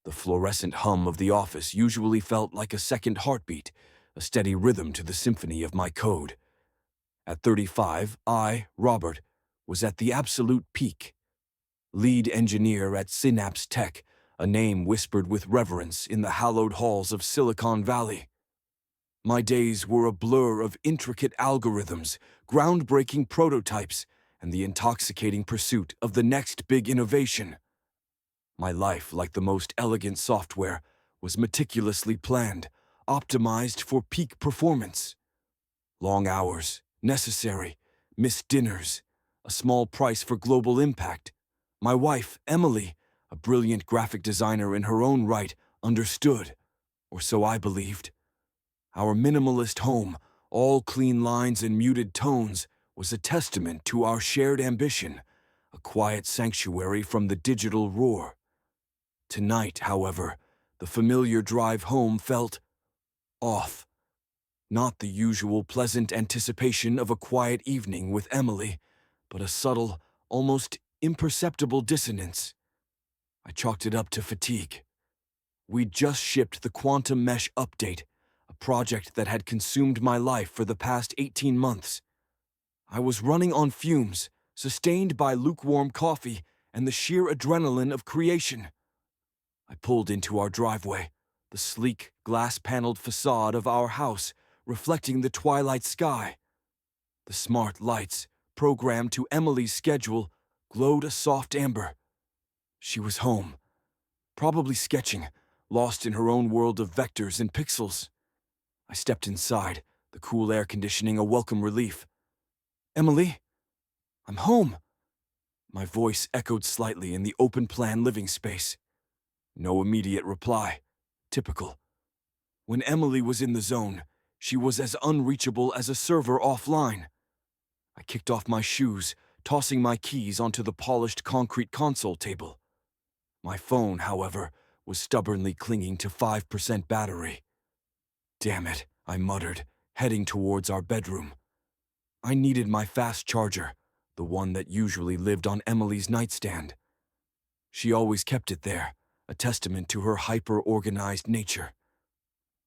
The fluorescent hum of the office usually felt like a second heartbeat, a steady rhythm to the symphony of my code. At 35, I, Robert, was at the absolute peak. Lead engineer at Synapse Tech, a name whispered with reverence in the hallowed halls of Silicon Valley. My days were a blur of intricate algorithms, groundbreaking prototypes, and the intoxicating pursuit of the next big innovation. My life, like the most elegant software, was meticulously planned, optimized for peak performance. Long hours, necessary, missed dinners, a small price for global impact. My wife, Emily, a brilliant graphic designer in her own right, understood, or so I believed. Our minimalist home, all clean lines and muted tones, was a testament to our shared ambition, a quiet sanctuary from the digital roar. Tonight, however, the familiar drive home felt off. Not the usual pleasant anticipation of a quiet evening with Emily, but a subtle, almost imperceptible dissonance. I chalked it up to fatigue. We'd just shipped the Quantum Mesh update, a project that had consumed my life for the past 18 months. I was running on fumes, sustained by lukewarm coffee and the sheer adrenaline of creation. I pulled into our driveway, the sleek, glass-paneled facade of our house reflecting the twilight sky. The smart lights, programmed to Emily's schedule, glowed a soft amber. She was home, probably sketching, lost in her own world of vectors and pixels. I stepped inside, the cool air conditioning a welcome relief. "Emily, I'm home." My voice echoed slightly in the open-plan living space. No immediate reply. Typical. When Emily was in the zone, she was as unreachable as a server offline. I kicked off my shoes, tossing my keys onto the polished concrete console table. My phone, however, was stubbornly clinging to 5% battery. "Damn it," I muttered, heading towards our bedroom. I needed my fast charger, the one that usually lived on Emily's nightstand. She always kept it there, a testament to her hyper-organized nature.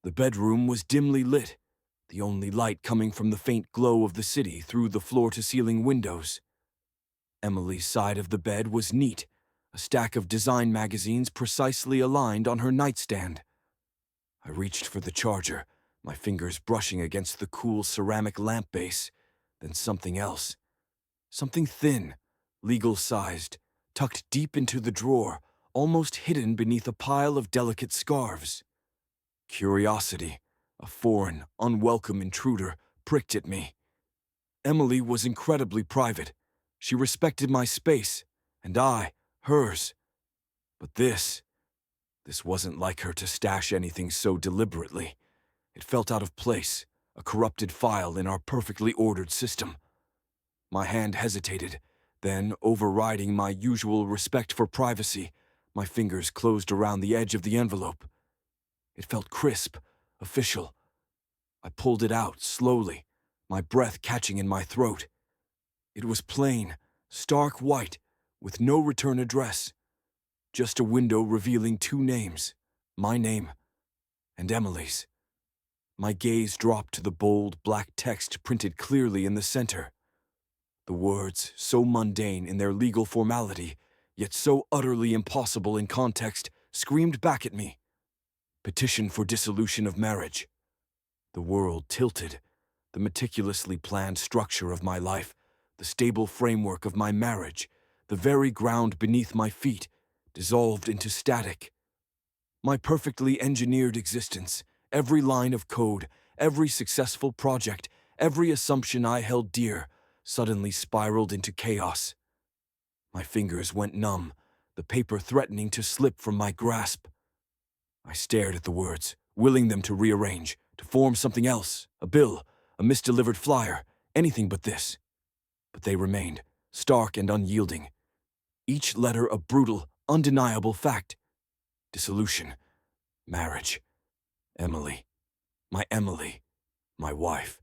The bedroom was dimly lit, the only light coming from the faint glow of the city through the floor-to-ceiling windows. Emily's side of the bed was neat, a stack of design magazines precisely aligned on her nightstand. I reached for the charger, my fingers brushing against the cool ceramic lamp base, then something else. Something thin, legal-sized, tucked deep into the drawer, almost hidden beneath a pile of delicate scarves. Curiosity, a foreign, unwelcome intruder, pricked at me. Emily was incredibly private. She respected my space, and I, hers. But this wasn't like her to stash anything so deliberately. It felt out of place, a corrupted file in our perfectly ordered system. My hand hesitated, then, overriding my usual respect for privacy, my fingers closed around the edge of the envelope. It felt crisp, official. I pulled it out, slowly, my breath catching in my throat. It was plain, stark white, with no return address. Just a window revealing two names, my name and Emily's. My gaze dropped to the bold, black text printed clearly in the center. The words, so mundane in their legal formality, yet so utterly impossible in context, screamed back at me. Petition for dissolution of marriage. The world tilted. The meticulously planned structure of my life, the stable framework of my marriage, the very ground beneath my feet, dissolved into static. My perfectly engineered existence, every line of code, every successful project, every assumption I held dear, suddenly spiraled into chaos. My fingers went numb, the paper threatening to slip from my grasp. I stared at the words, willing them to rearrange, to form something else, a bill, a misdelivered flyer, anything but this. But they remained, stark and unyielding. Each letter a brutal, undeniable fact. Dissolution. Marriage. Emily. My wife.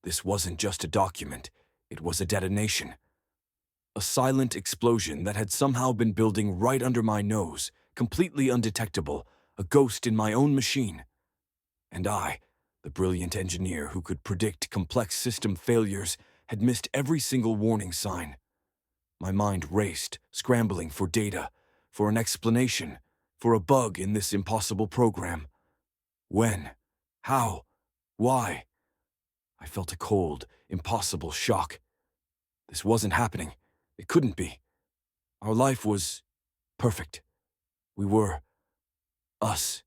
This wasn't just a document, it was a detonation. A silent explosion that had somehow been building right under my nose, completely undetectable, a ghost in my own machine. And I, the brilliant engineer who could predict complex system failures, had missed every single warning sign. My mind raced, scrambling for data, for an explanation, for a bug in this impossible program. When? How? Why? I felt a cold, impossible shock. This wasn't happening. It couldn't be. Our life was perfect. We were us.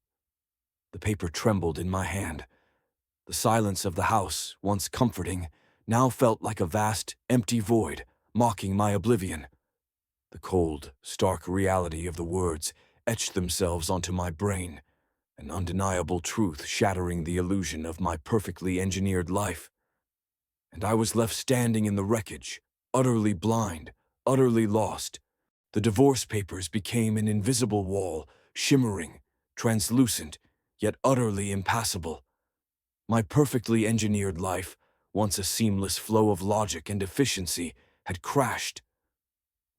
The paper trembled in my hand. The silence of the house, once comforting, now felt like a vast, empty void, mocking my oblivion. The cold, stark reality of the words etched themselves onto my brain, an undeniable truth shattering the illusion of my perfectly engineered life. And I was left standing in the wreckage, utterly blind, utterly lost. The divorce papers became an invisible wall, shimmering, translucent, yet utterly impassable. My perfectly engineered life, once a seamless flow of logic and efficiency, had crashed.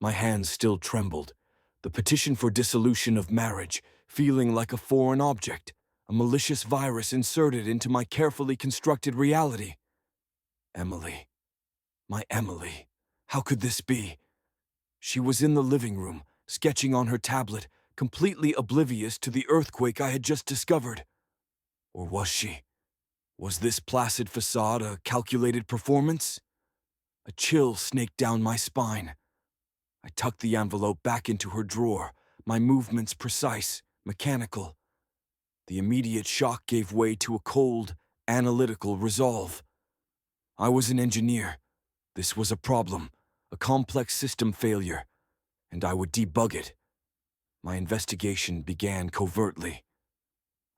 My hands still trembled, the petition for dissolution of marriage feeling like a foreign object, a malicious virus inserted into my carefully constructed reality. Emily. My Emily. How could this be? She was in the living room, sketching on her tablet, completely oblivious to the earthquake I had just discovered. Or was she? Was this placid facade a calculated performance? A chill snaked down my spine. I tucked the envelope back into her drawer, my movements precise, mechanical. The immediate shock gave way to a cold, analytical resolve. I was an engineer. This was a problem, a complex system failure, and I would debug it. My investigation began covertly.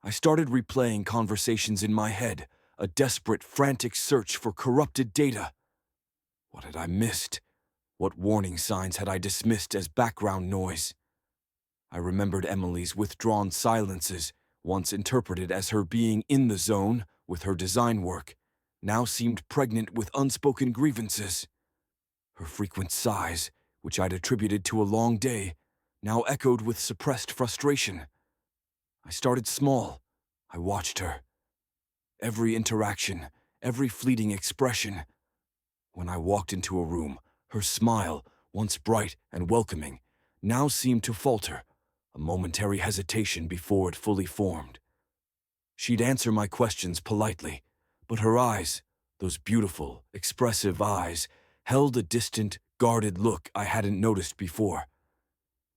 I started replaying conversations in my head, a desperate, frantic search for corrupted data. What had I missed? What warning signs had I dismissed as background noise? I remembered Emily's withdrawn silences, once interpreted as her being in the zone with her design work, now seemed pregnant with unspoken grievances. Her frequent sighs, which I'd attributed to a long day, now echoed with suppressed frustration. I started small. I watched her. Every interaction, every fleeting expression. When I walked into a room, her smile, once bright and welcoming, now seemed to falter, a momentary hesitation before it fully formed. She'd answer my questions politely, but her eyes, those beautiful, expressive eyes, held a distant, guarded look I hadn't noticed before.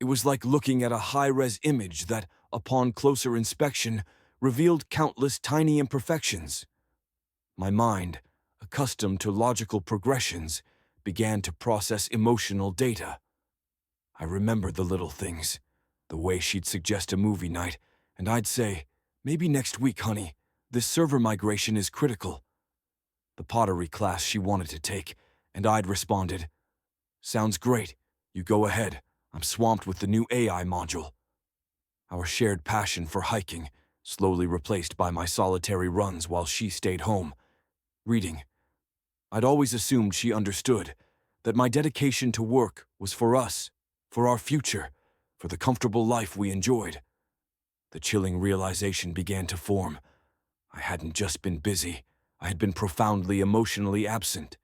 It was like looking at a high-res image that, upon closer inspection, revealed countless tiny imperfections. My mind, accustomed to logical progressions, began to process emotional data. I remembered the little things, the way she'd suggest a movie night, and I'd say, "Maybe next week, honey. This server migration is critical." The pottery class she wanted to take, and I'd responded, "Sounds great. You go ahead. I'm swamped with the new AI module." Our shared passion for hiking, slowly replaced by my solitary runs while she stayed home, reading. I'd always assumed she understood, that my dedication to work was for us, for our future, for the comfortable life we enjoyed. The chilling realization began to form. I hadn't just been busy, I had been profoundly emotionally absent.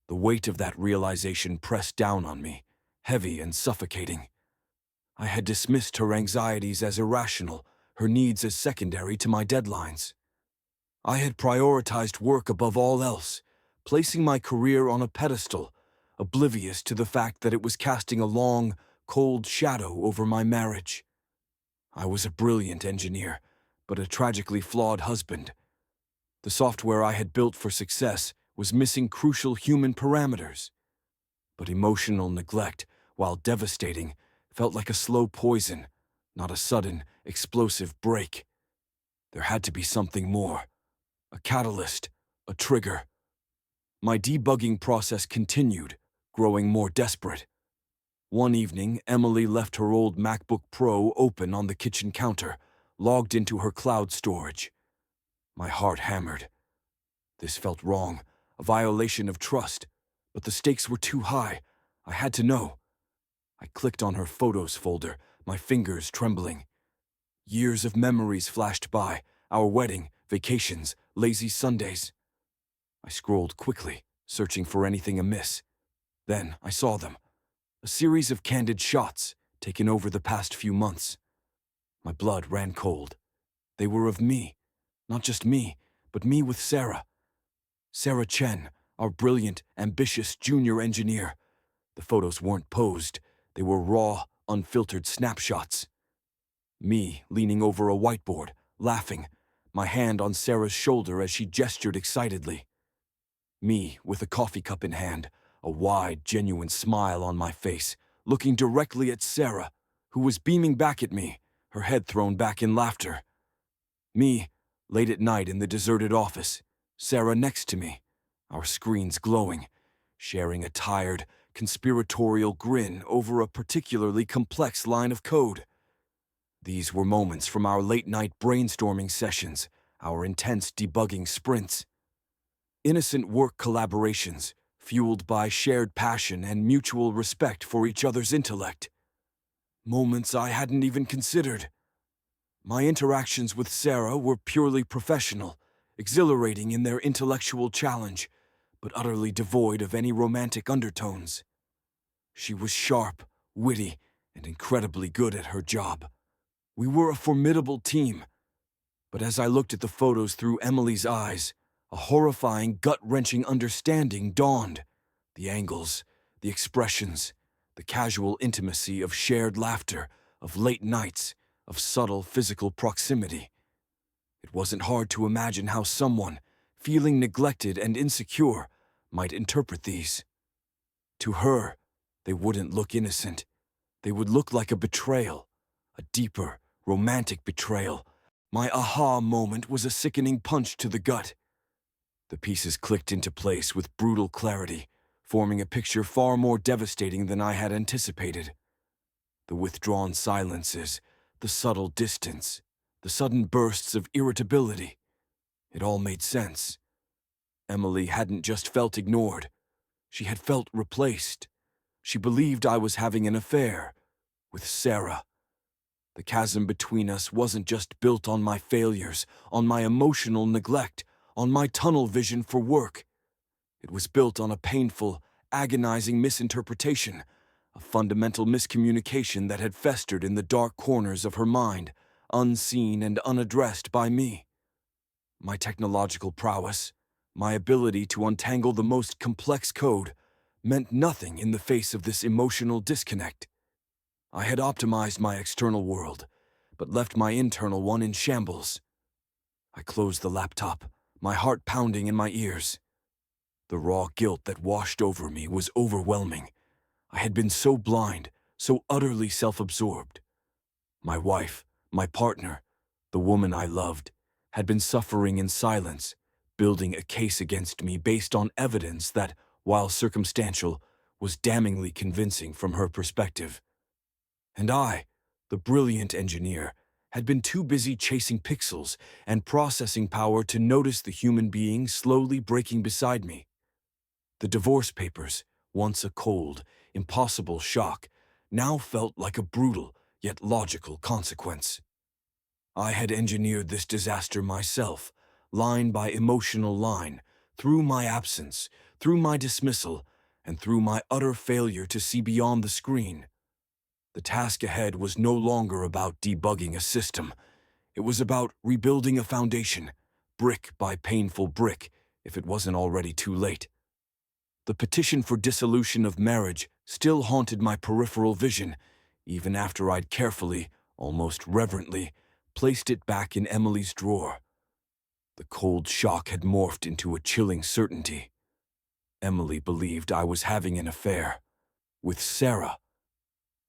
The weight of that realization pressed down on me, heavy and suffocating. I had dismissed her anxieties as irrational, her needs as secondary to my deadlines. I had prioritized work above all else, placing my career on a pedestal, oblivious to the fact that it was casting a long, cold shadow over my marriage. I was a brilliant engineer, but a tragically flawed husband. The software I had built for success was missing crucial human parameters. But emotional neglect, while devastating, felt like a slow poison, not a sudden, explosive break. There had to be something more. A catalyst, a trigger. My debugging process continued, growing more desperate. One evening, Emily left her old MacBook Pro open on the kitchen counter, logged into her cloud storage. My heart hammered. This felt wrong, a violation of trust, but the stakes were too high. I had to know. I clicked on her photos folder, my fingers trembling. Years of memories flashed by, our wedding, vacations, lazy Sundays. I scrolled quickly, searching for anything amiss. Then I saw them. A series of candid shots, taken over the past few months. My blood ran cold. They were of me. Not just me, but me with Sarah. Sarah Chen, our brilliant, ambitious junior engineer. The photos weren't posed. They were raw, unfiltered snapshots. Me leaning over a whiteboard, laughing, my hand on Sarah's shoulder as she gestured excitedly. Me with a coffee cup in hand, a wide, genuine smile on my face, looking directly at Sarah, who was beaming back at me, her head thrown back in laughter. Me, late at night in the deserted office, Sarah next to me, our screens glowing, sharing a tired, conspiratorial grin over a particularly complex line of code. These were moments from our late-night brainstorming sessions, our intense debugging sprints. Innocent work collaborations, fueled by shared passion and mutual respect for each other's intellect. Moments I hadn't even considered. My interactions with Sarah were purely professional, exhilarating in their intellectual challenge, but utterly devoid of any romantic undertones. She was sharp, witty, and incredibly good at her job. We were a formidable team. But as I looked at the photos through Emily's eyes, a horrifying, gut-wrenching understanding dawned. The angles, the expressions, the casual intimacy of shared laughter, of late nights, of subtle physical proximity. It wasn't hard to imagine how someone, feeling neglected and insecure, might interpret these. To her, they wouldn't look innocent. They would look like a betrayal, a deeper, romantic betrayal. My aha moment was a sickening punch to the gut. The pieces clicked into place with brutal clarity, forming a picture far more devastating than I had anticipated. The withdrawn silences, the subtle distance, the sudden bursts of irritability. It all made sense. Emily hadn't just felt ignored. She had felt replaced. She believed I was having an affair with Sarah. The chasm between us wasn't just built on my failures, on my emotional neglect, on my tunnel vision for work. It was built on a painful, agonizing misinterpretation, a fundamental miscommunication that had festered in the dark corners of her mind, unseen and unaddressed by me. My technological prowess, my ability to untangle the most complex code, meant nothing in the face of this emotional disconnect. I had optimized my external world, but left my internal one in shambles. I closed the laptop, my heart pounding in my ears. The raw guilt that washed over me was overwhelming. I had been so blind, so utterly self-absorbed. My wife, my partner, the woman I loved, had been suffering in silence, building a case against me based on evidence that, while circumstantial, was damningly convincing from her perspective. And I, the brilliant engineer, had been too busy chasing pixels and processing power to notice the human being slowly breaking beside me. The divorce papers, once a cold, impossible shock, now felt like a brutal, yet logical consequence. I had engineered this disaster myself, line by emotional line, through my absence, through my dismissal, and through my utter failure to see beyond the screen. The task ahead was no longer about debugging a system. It was about rebuilding a foundation, brick by painful brick, if it wasn't already too late. The petition for dissolution of marriage still haunted my peripheral vision, even after I'd carefully, almost reverently, placed it back in Emily's drawer. The cold shock had morphed into a chilling certainty. Emily believed I was having an affair with Sarah.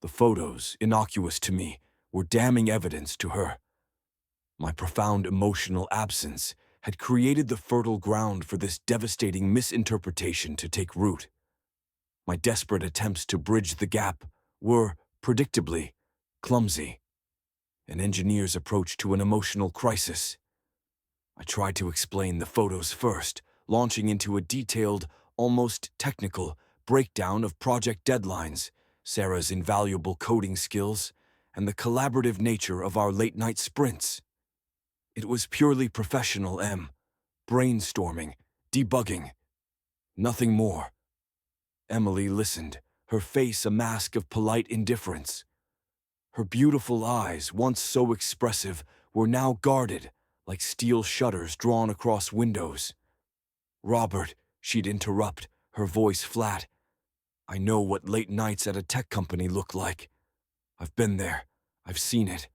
The photos, innocuous to me, were damning evidence to her. My profound emotional absence had created the fertile ground for this devastating misinterpretation to take root. My desperate attempts to bridge the gap were, predictably, clumsy. An engineer's approach to an emotional crisis. I tried to explain the photos first, launching into a detailed, almost technical, breakdown of project deadlines, Sarah's invaluable coding skills, and the collaborative nature of our late-night sprints. It was purely professional, brainstorming, debugging, nothing more. Emily listened, her face a mask of polite indifference. Her beautiful eyes, once so expressive, were now guarded, like steel shutters drawn across windows. "Robert," she'd interrupt, her voice flat. "I know what late nights at a tech company look like. I've been there, I've seen it,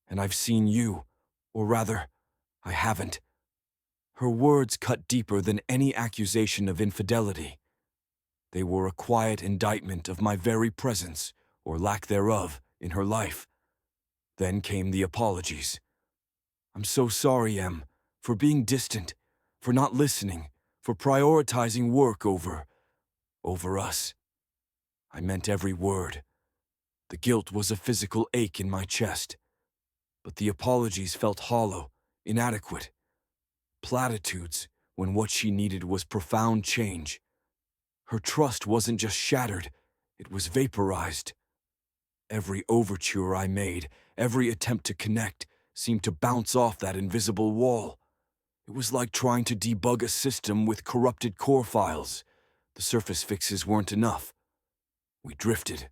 and I've seen you, or rather, I haven't." Her words cut deeper than any accusation of infidelity. They were a quiet indictment of my very presence, or lack thereof, in her life. Then came the apologies. "I'm so sorry, for being distant, for not listening, for prioritizing work over us." I meant every word. The guilt was a physical ache in my chest. But the apologies felt hollow, inadequate. Platitudes, when what she needed was profound change. Her trust wasn't just shattered, it was vaporized. Every overture I made, every attempt to connect, seemed to bounce off that invisible wall. It was like trying to debug a system with corrupted core files. The surface fixes weren't enough. We drifted.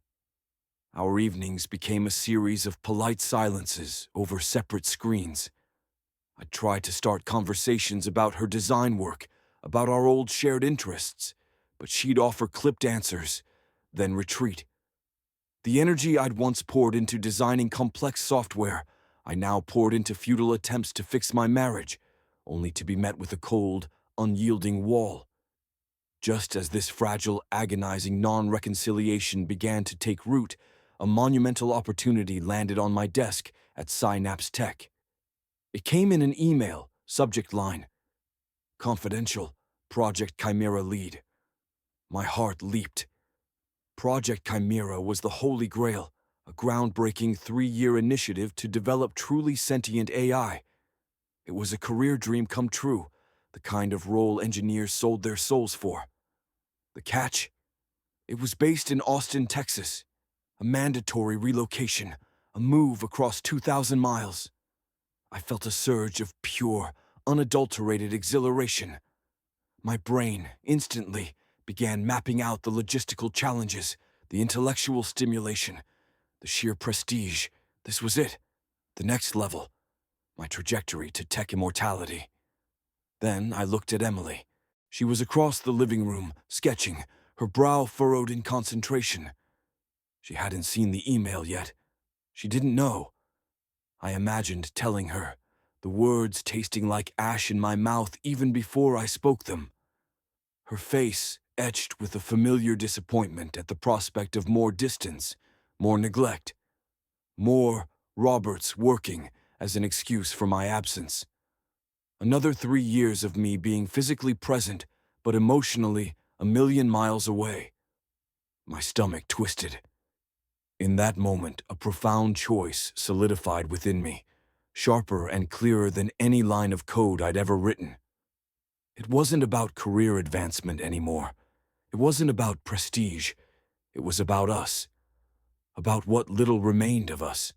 Our evenings became a series of polite silences over separate screens. I'd try to start conversations about her design work, about our old shared interests, but she'd offer clipped answers, then retreat. The energy I'd once poured into designing complex software, I now poured into futile attempts to fix my marriage, only to be met with a cold, unyielding wall. Just as this fragile, agonizing non-reconciliation began to take root, a monumental opportunity landed on my desk at Synapse Tech. It came in an email, subject line, "Confidential, Project Chimera lead." My heart leaped. Project Chimera was the holy grail, a groundbreaking 3-year initiative to develop truly sentient AI. It was a career dream come true, the kind of role engineers sold their souls for. The catch? It was based in Austin, Texas. A mandatory relocation, a move across 2,000 miles. I felt a surge of pure, unadulterated exhilaration. My brain, instantly, began mapping out the logistical challenges, the intellectual stimulation, the sheer prestige. This was it, the next level, my trajectory to tech immortality. Then I looked at Emily. She was across the living room, sketching, her brow furrowed in concentration. She hadn't seen the email yet. She didn't know. I imagined telling her, the words tasting like ash in my mouth even before I spoke them. Her face etched with a familiar disappointment at the prospect of more distance, more neglect, more Roberts working as an excuse for my absence. Another 3 years of me being physically present, but emotionally a million miles away. My stomach twisted. In that moment, a profound choice solidified within me, sharper and clearer than any line of code I'd ever written. It wasn't about career advancement anymore. It wasn't about prestige. It was about us. About what little remained of us.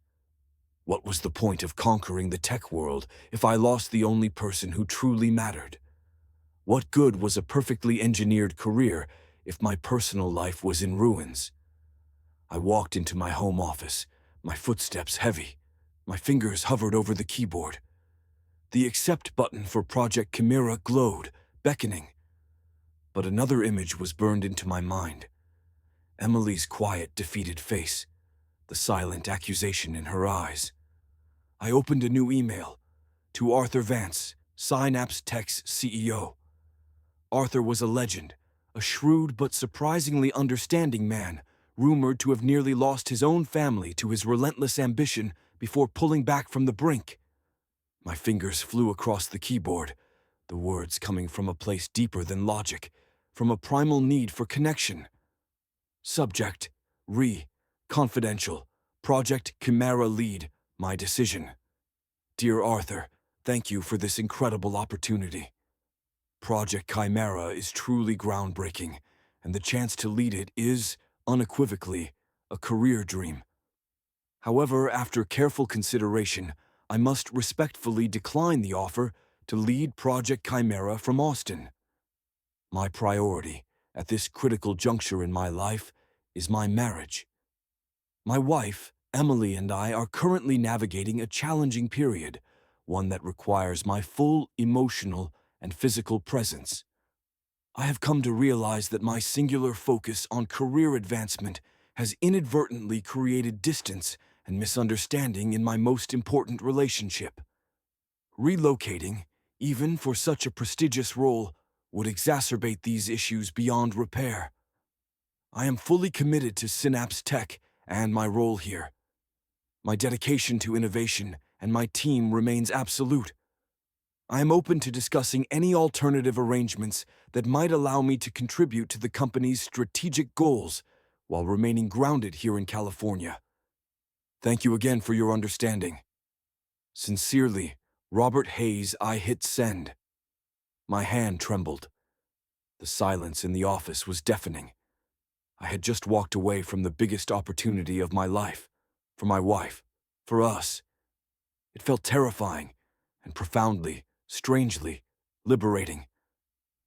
What was the point of conquering the tech world if I lost the only person who truly mattered? What good was a perfectly engineered career if my personal life was in ruins? I walked into my home office, my footsteps heavy. My fingers hovered over the keyboard. The accept button for Project Chimera glowed, beckoning. But another image was burned into my mind. Emily's quiet, defeated face, the silent accusation in her eyes. I opened a new email to Arthur Vance, Synapse Tech's CEO. Arthur was a legend, a shrewd but surprisingly understanding man, rumored to have nearly lost his own family to his relentless ambition before pulling back from the brink. My fingers flew across the keyboard, the words coming from a place deeper than logic, from a primal need for connection. Subject, confidential, Project Chimera lead, my decision. Dear Arthur, thank you for this incredible opportunity. Project Chimera is truly groundbreaking, and the chance to lead it is, unequivocally, a career dream. However, after careful consideration, I must respectfully decline the offer to lead Project Chimera from Austin. My priority, at this critical juncture in my life, is my marriage. My wife, Emily, and I are currently navigating a challenging period, one that requires my full emotional and physical presence. I have come to realize that my singular focus on career advancement has inadvertently created distance and misunderstanding in my most important relationship. Relocating, even for such a prestigious role, would exacerbate these issues beyond repair. I am fully committed to Synapse Tech and my role here. My dedication to innovation and my team remains absolute. I am open to discussing any alternative arrangements that might allow me to contribute to the company's strategic goals while remaining grounded here in California. Thank you again for your understanding. Sincerely, Robert Hayes. I hit send. My hand trembled. The silence in the office was deafening. I had just walked away from the biggest opportunity of my life, for my wife, for us. It felt terrifying and profoundly, strangely, liberating.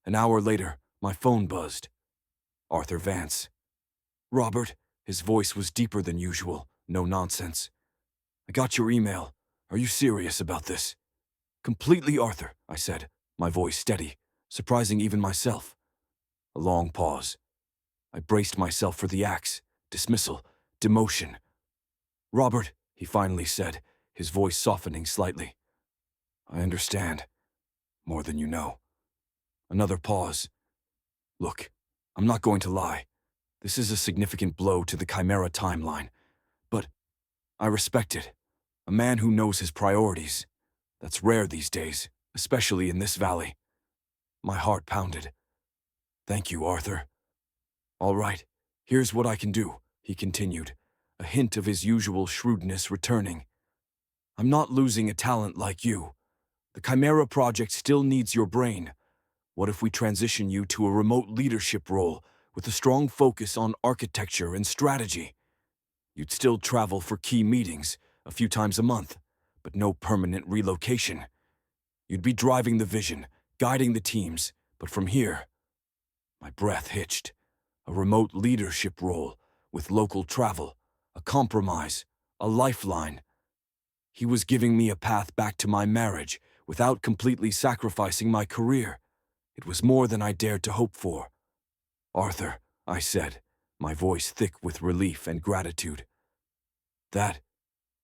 An hour later, my phone buzzed. Arthur Vance. Robert, his voice was deeper than usual, no nonsense. I got your email. Are you serious about this? Completely, Arthur, I said, my voice steady, surprising even myself. A long pause. I braced myself for the axe, dismissal, demotion. Robert, he finally said, his voice softening slightly. I understand. More than you know. Another pause. Look, I'm not going to lie. This is a significant blow to the Chimera timeline. But I respect it. A man who knows his priorities. That's rare these days, especially in this valley. My heart pounded. Thank you, Arthur. All right, here's what I can do, he continued, a hint of his usual shrewdness returning. I'm not losing a talent like you. The Chimera project still needs your brain. What if we transition you to a remote leadership role with a strong focus on architecture and strategy? You'd still travel for key meetings a few times a month, but no permanent relocation. You'd be driving the vision, guiding the teams, but from here, my breath hitched. A remote leadership role with local travel, a compromise, a lifeline. He was giving me a path back to my marriage without completely sacrificing my career. It was more than I dared to hope for. Arthur, I said, my voice thick with relief and gratitude. That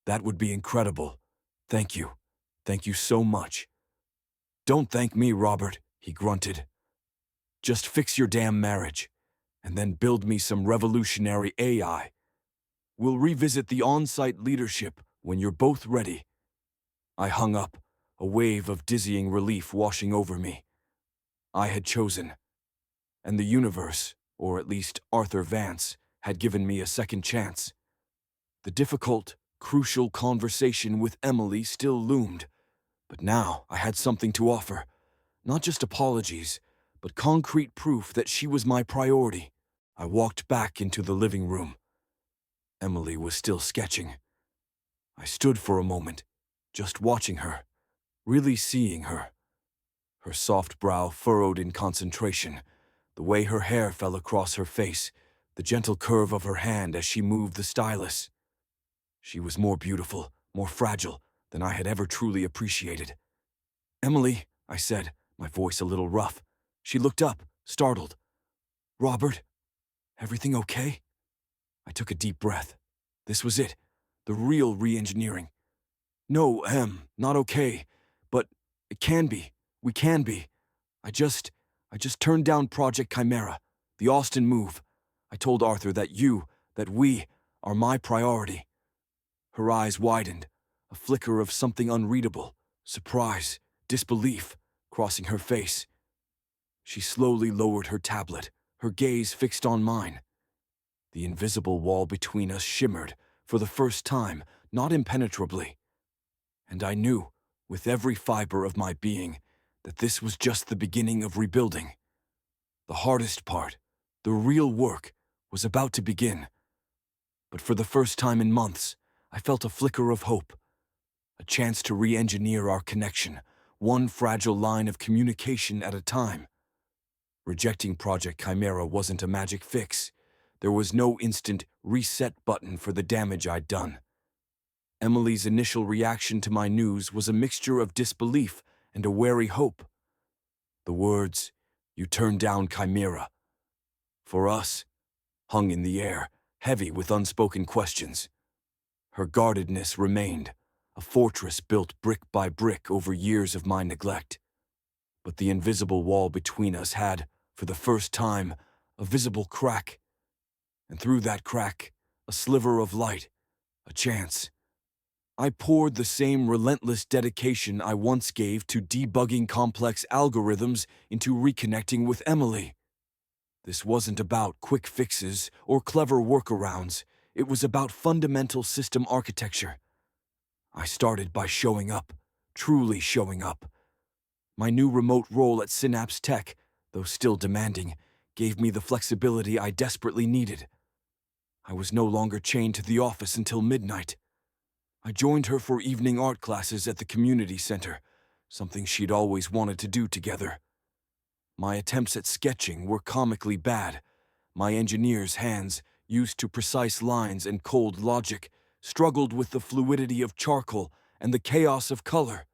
would be incredible. Thank you. Thank you so much. Don't thank me, Robert, he grunted. Just fix your damn marriage, and then build me some revolutionary AI. We'll revisit the on-site leadership when you're both ready. I hung up, a wave of dizzying relief washing over me. I had chosen, and the universe, or at least Arthur Vance, had given me a second chance. The difficult, crucial conversation with Emily still loomed, but now I had something to offer. Not just apologies, but concrete proof that she was my priority. I walked back into the living room. Emily was still sketching. I stood for a moment, just watching her, really seeing her. Her soft brow furrowed in concentration, the way her hair fell across her face, the gentle curve of her hand as she moved the stylus. She was more beautiful, more fragile than I had ever truly appreciated. Emily, I said, my voice a little rough. She looked up, startled. Robert, everything okay? I took a deep breath. This was it, the real re-engineering. No, not okay, but it can be. We can be. I just turned down Project Chimera, the Austin move. I told Arthur that we are my priority. Her eyes widened, a flicker of something unreadable, surprise, disbelief, crossing her face. She slowly lowered her tablet, her gaze fixed on mine. The invisible wall between us shimmered, for the first time, not impenetrably. And I knew, with every fiber of my being, that this was just the beginning of rebuilding. The hardest part, the real work, was about to begin. But for the first time in months, I felt a flicker of hope, a chance to re-engineer our connection, one fragile line of communication at a time. Rejecting Project Chimera wasn't a magic fix. There was no instant reset button for the damage I'd done. Emily's initial reaction to my news was a mixture of disbelief and a wary hope. The words, "You turned down Chimera," for us, hung in the air, heavy with unspoken questions. Her guardedness remained, a fortress built brick by brick over years of my neglect. But the invisible wall between us had, for the first time, a visible crack. And through that crack, a sliver of light, a chance. I poured the same relentless dedication I once gave to debugging complex algorithms into reconnecting with Emily. This wasn't about quick fixes or clever workarounds. It was about fundamental system architecture. I started by showing up, truly showing up. My new remote role at Synapse Tech, though still demanding, gave me the flexibility I desperately needed. I was no longer chained to the office until midnight. I joined her for evening art classes at the community center, something she'd always wanted to do together. My attempts at sketching were comically bad. My engineer's hands, used to precise lines and cold logic, struggled with the fluidity of charcoal and the chaos of color.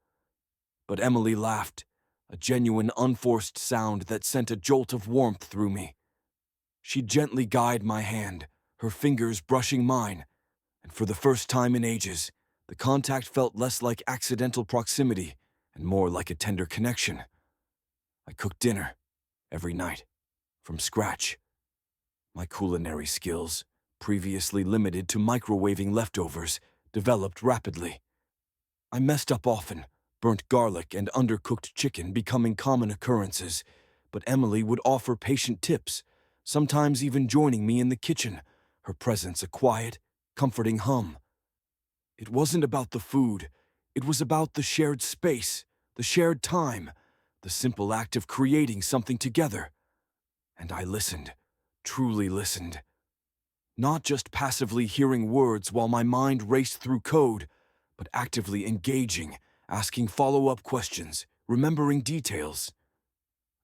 But Emily laughed, a genuine unforced sound that sent a jolt of warmth through me. She'd gently guide my hand, her fingers brushing mine, and for the first time in ages, the contact felt less like accidental proximity and more like a tender connection. I cooked dinner, every night, from scratch. My culinary skills, previously limited to microwaving leftovers, developed rapidly. I messed up often, burnt garlic and undercooked chicken becoming common occurrences, but Emily would offer patient tips, sometimes even joining me in the kitchen, her presence a quiet, comforting hum. It wasn't about the food, it was about the shared space, the shared time, the simple act of creating something together. And I listened, truly listened. Not just passively hearing words while my mind raced through code, but actively engaging, asking follow-up questions, remembering details.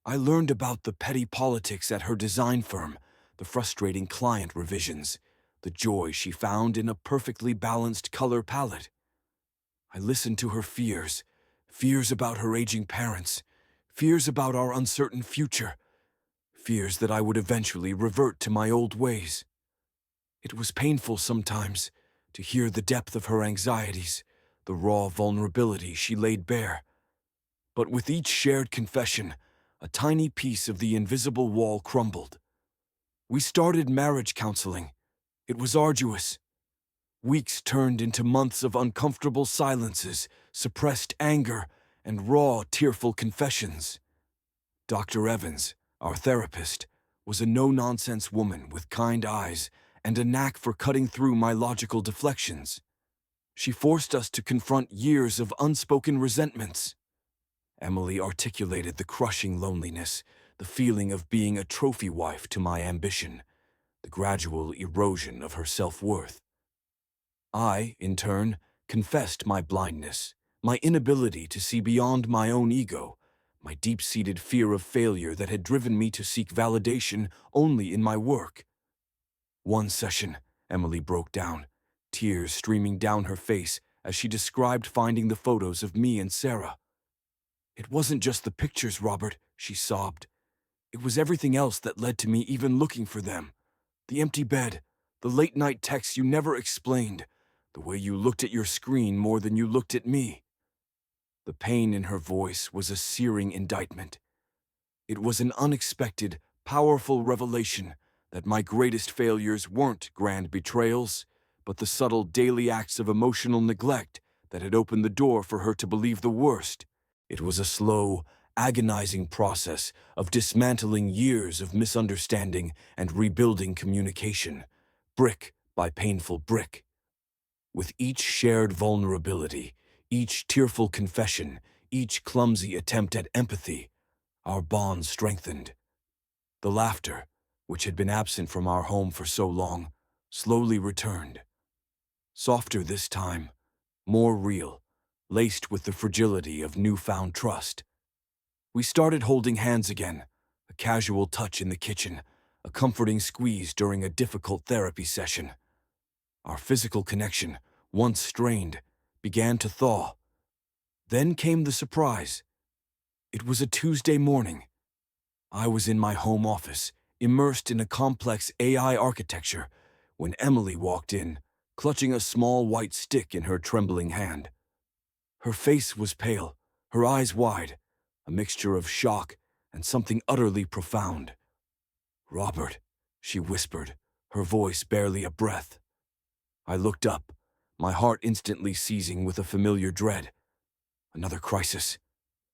I learned about the petty politics at her design firm, the frustrating client revisions, the joy she found in a perfectly balanced color palette. I listened to her fears, fears about her aging parents, fears about our uncertain future, fears that I would eventually revert to my old ways. It was painful sometimes to hear the depth of her anxieties, the raw vulnerability she laid bare. But with each shared confession, a tiny piece of the invisible wall crumbled. We started marriage counseling. It was arduous. Weeks turned into months of uncomfortable silences, suppressed anger, and raw, tearful confessions. Dr. Evans, our therapist, was a no-nonsense woman with kind eyes and a knack for cutting through my logical deflections. She forced us to confront years of unspoken resentments. Emily articulated the crushing loneliness, the feeling of being a trophy wife to my ambition, the gradual erosion of her self-worth. I, in turn, confessed my blindness, my inability to see beyond my own ego, my deep-seated fear of failure that had driven me to seek validation only in my work. One session, Emily broke down, tears streaming down her face as she described finding the photos of me and Sarah. "It wasn't just the pictures, Robert," she sobbed. "It was everything else that led to me even looking for them. The empty bed, the late-night texts you never explained, the way you looked at your screen more than you looked at me." The pain in her voice was a searing indictment. It was an unexpected, powerful revelation that my greatest failures weren't grand betrayals, but the subtle daily acts of emotional neglect that had opened the door for her to believe the worst. It was a slow, agonizing process of dismantling years of misunderstanding and rebuilding communication, brick by painful brick. With each shared vulnerability, each tearful confession, each clumsy attempt at empathy, our bond strengthened. The laughter, which had been absent from our home for so long, slowly returned. Softer this time, more real, laced with the fragility of newfound trust. We started holding hands again, a casual touch in the kitchen, a comforting squeeze during a difficult therapy session. Our physical connection, once strained, began to thaw. Then came the surprise. It was a Tuesday morning. I was in my home office, immersed in a complex AI architecture, when Emily walked in, clutching a small white stick in her trembling hand. Her face was pale, her eyes wide, a mixture of shock and something utterly profound. "Robert," she whispered, her voice barely a breath. I looked up, my heart instantly seizing with a familiar dread. Another crisis.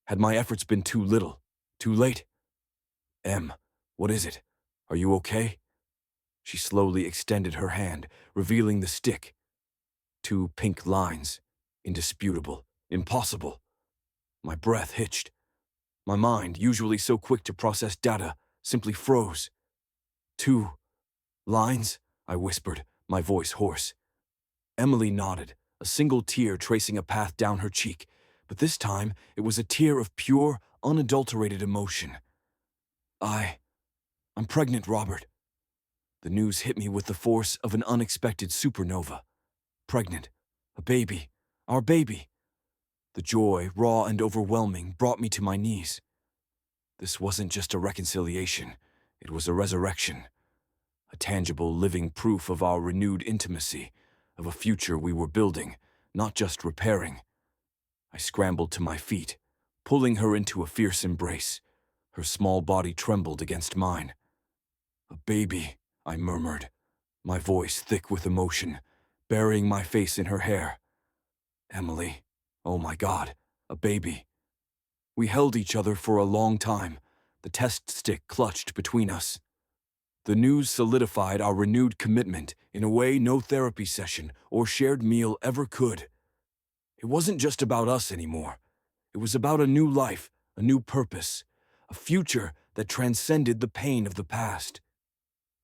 Had my efforts been too little, too late? "Em, what is it? Are you okay?" She slowly extended her hand, revealing the stick. Two pink lines. Indisputable. Impossible. My breath hitched. My mind, usually so quick to process data, simply froze. "Two lines?" I whispered, my voice hoarse. Emily nodded, a single tear tracing a path down her cheek, but this time it was a tear of pure, unadulterated emotion. I'm pregnant, Robert." The news hit me with the force of an unexpected supernova. Pregnant. A baby. Our baby. The joy, raw and overwhelming, brought me to my knees. This wasn't just a reconciliation. It was a resurrection. A tangible, living proof of our renewed intimacy, of a future we were building, not just repairing. I scrambled to my feet, pulling her into a fierce embrace. Her small body trembled against mine. "A baby," I murmured, my voice thick with emotion, burying my face in her hair. "Emily, oh my God, a baby." We held each other for a long time, the test stick clutched between us. The news solidified our renewed commitment in a way no therapy session or shared meal ever could. It wasn't just about us anymore. It was about a new life, a new purpose, a future that transcended the pain of the past.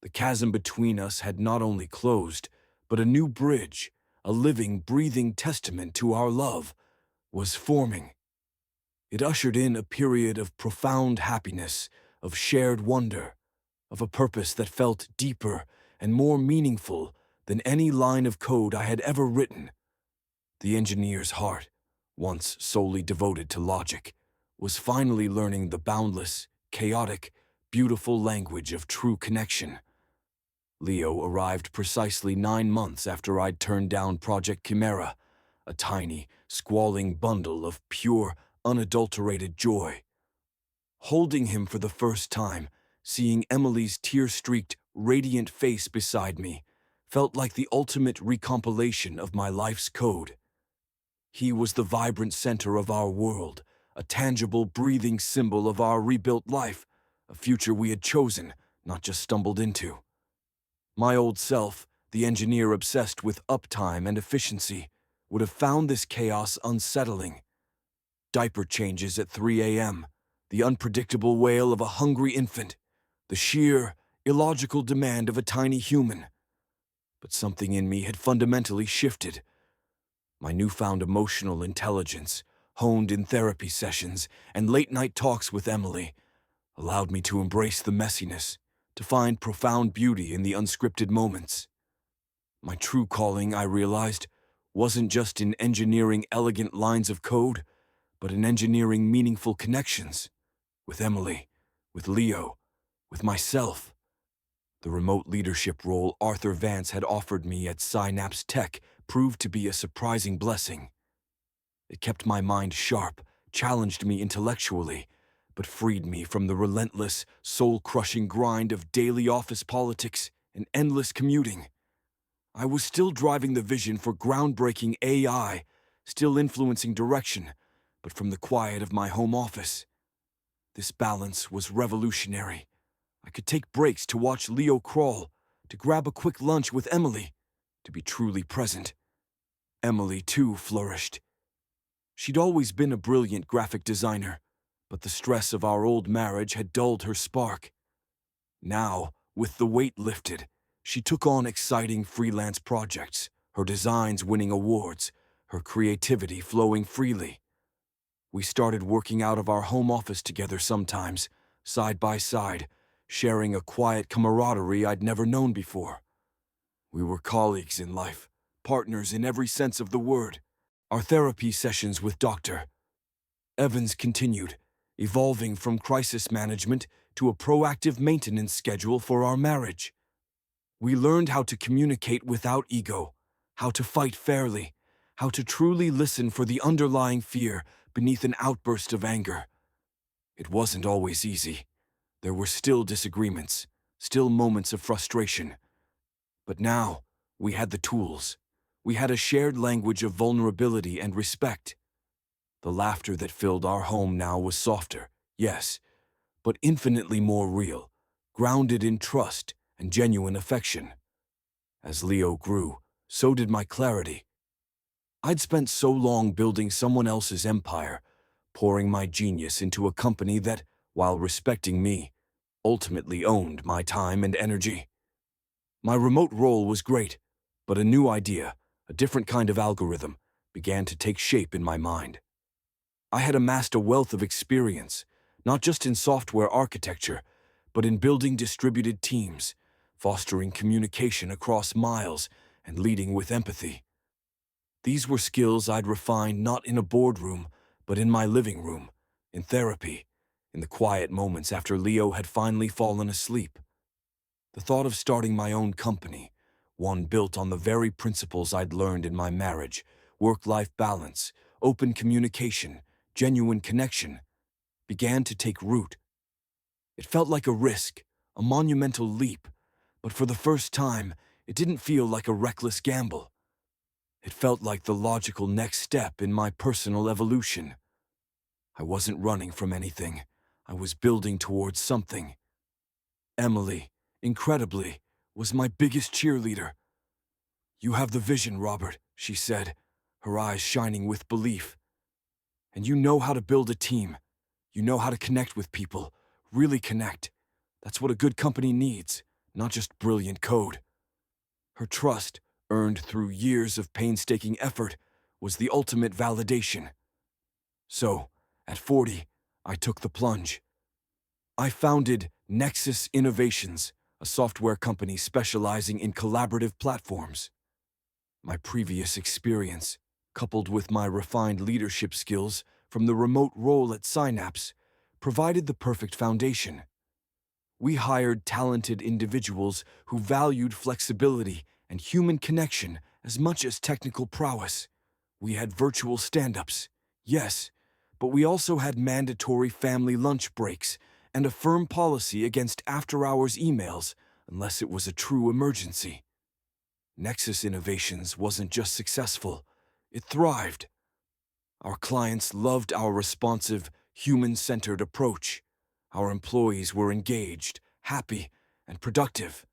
The chasm between us had not only closed, but a new bridge, a living, breathing testament to our love, was forming. It ushered in a period of profound happiness, of shared wonder, of a purpose that felt deeper and more meaningful than any line of code I had ever written. The engineer's heart, once solely devoted to logic, was finally learning the boundless, chaotic, beautiful language of true connection. Leo arrived precisely 9 months after I'd turned down Project Chimera, a tiny, squalling bundle of pure, unadulterated joy. Holding him for the first time, seeing Emily's tear-streaked, radiant face beside me, felt like the ultimate recompilation of my life's code. He was the vibrant center of our world, a tangible, breathing symbol of our rebuilt life, a future we had chosen, not just stumbled into. My old self, the engineer obsessed with uptime and efficiency, would have found this chaos unsettling. Diaper changes at 3 a.m., the unpredictable wail of a hungry infant, the sheer, illogical demand of a tiny human. But something in me had fundamentally shifted. My newfound emotional intelligence, honed in therapy sessions and late-night talks with Emily, allowed me to embrace the messiness, to find profound beauty in the unscripted moments. My true calling, I realized, wasn't just in engineering elegant lines of code, but in engineering meaningful connections. With Emily, with Leo, with myself. The remote leadership role Arthur Vance had offered me at Synapse Tech proved to be a surprising blessing. It kept my mind sharp, challenged me intellectually, but freed me from the relentless, soul-crushing grind of daily office politics and endless commuting. I was still driving the vision for groundbreaking AI, still influencing direction, but from the quiet of my home office. This balance was revolutionary. I could take breaks to watch Leo crawl, to grab a quick lunch with Emily, to be truly present. Emily, too, flourished. She'd always been a brilliant graphic designer, but the stress of our old marriage had dulled her spark. Now, with the weight lifted, she took on exciting freelance projects, her designs winning awards, her creativity flowing freely. We started working out of our home office together sometimes, side by side, sharing a quiet camaraderie I'd never known before. We were colleagues in life, partners in every sense of the word. Our therapy sessions with Dr. Evans continued, evolving from crisis management to a proactive maintenance schedule for our marriage. We learned how to communicate without ego, how to fight fairly, how to truly listen for the underlying fear beneath an outburst of anger. It wasn't always easy. There were still disagreements, still moments of frustration. But now, we had the tools. We had a shared language of vulnerability and respect. The laughter that filled our home now was softer, yes, but infinitely more real, grounded in trust and genuine affection. As Leo grew, so did my clarity. I'd spent so long building someone else's empire, pouring my genius into a company that, while respecting me, ultimately owned my time and energy. My remote role was great, but a new idea, a different kind of algorithm, began to take shape in my mind. I had amassed a wealth of experience, not just in software architecture, but in building distributed teams, fostering communication across miles, and leading with empathy. These were skills I'd refined not in a boardroom, but in my living room, in therapy, in the quiet moments after Leo had finally fallen asleep. The thought of starting my own company, one built on the very principles I'd learned in my marriage, work-life balance, open communication, genuine connection, began to take root. It felt like a risk, a monumental leap, but for the first time, it didn't feel like a reckless gamble. It felt like the logical next step in my personal evolution. I wasn't running from anything. I was building towards something. Emily, incredibly, was my biggest cheerleader. "You have the vision, Robert," she said, her eyes shining with belief. "And you know how to build a team. You know how to connect with people, really connect. That's what a good company needs, not just brilliant code." Her trust, earned through years of painstaking effort, was the ultimate validation. So, at 40, I took the plunge. I founded Nexus Innovations, a software company specializing in collaborative platforms. My previous experience, coupled with my refined leadership skills from the remote role at Synapse, provided the perfect foundation. We hired talented individuals who valued flexibility and human connection as much as technical prowess. We had virtual stand-ups, yes, but we also had mandatory family lunch breaks and a firm policy against after-hours emails unless it was a true emergency. Nexus Innovations wasn't just successful, it thrived. Our clients loved our responsive, human-centered approach. Our employees were engaged, happy, and productive.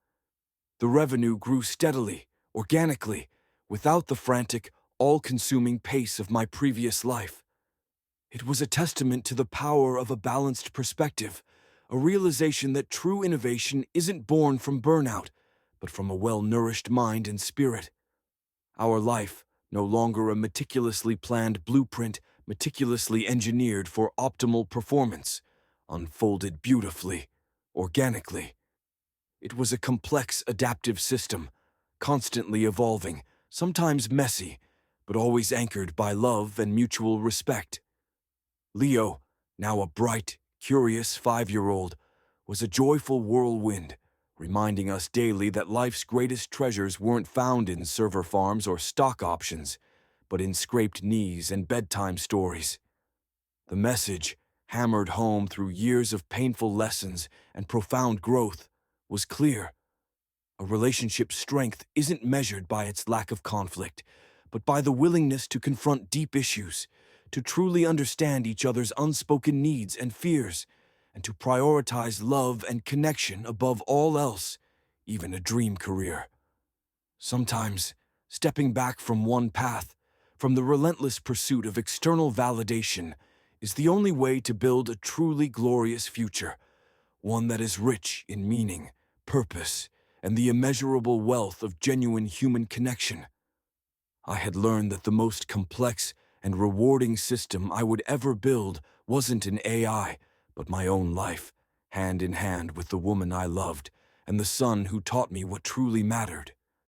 The revenue grew steadily, organically, without the frantic, all-consuming pace of my previous life. It was a testament to the power of a balanced perspective, a realization that true innovation isn't born from burnout, but from a well-nourished mind and spirit. Our life, no longer a meticulously planned blueprint, meticulously engineered for optimal performance, unfolded beautifully, organically. It was a complex adaptive system, constantly evolving, sometimes messy, but always anchored by love and mutual respect. Leo, now a bright, curious 5-year-old, was a joyful whirlwind, reminding us daily that life's greatest treasures weren't found in server farms or stock options, but in scraped knees and bedtime stories. The message, hammered home through years of painful lessons and profound growth, was clear. A relationship's strength isn't measured by its lack of conflict, but by the willingness to confront deep issues, to truly understand each other's unspoken needs and fears, and to prioritize love and connection above all else, even a dream career. Sometimes, stepping back from one path, from the relentless pursuit of external validation, is the only way to build a truly glorious future, one that is rich in meaning, purpose, and the immeasurable wealth of genuine human connection. I had learned that the most complex and rewarding system I would ever build wasn't an AI, but my own life, hand in hand with the woman I loved and the son who taught me what truly mattered.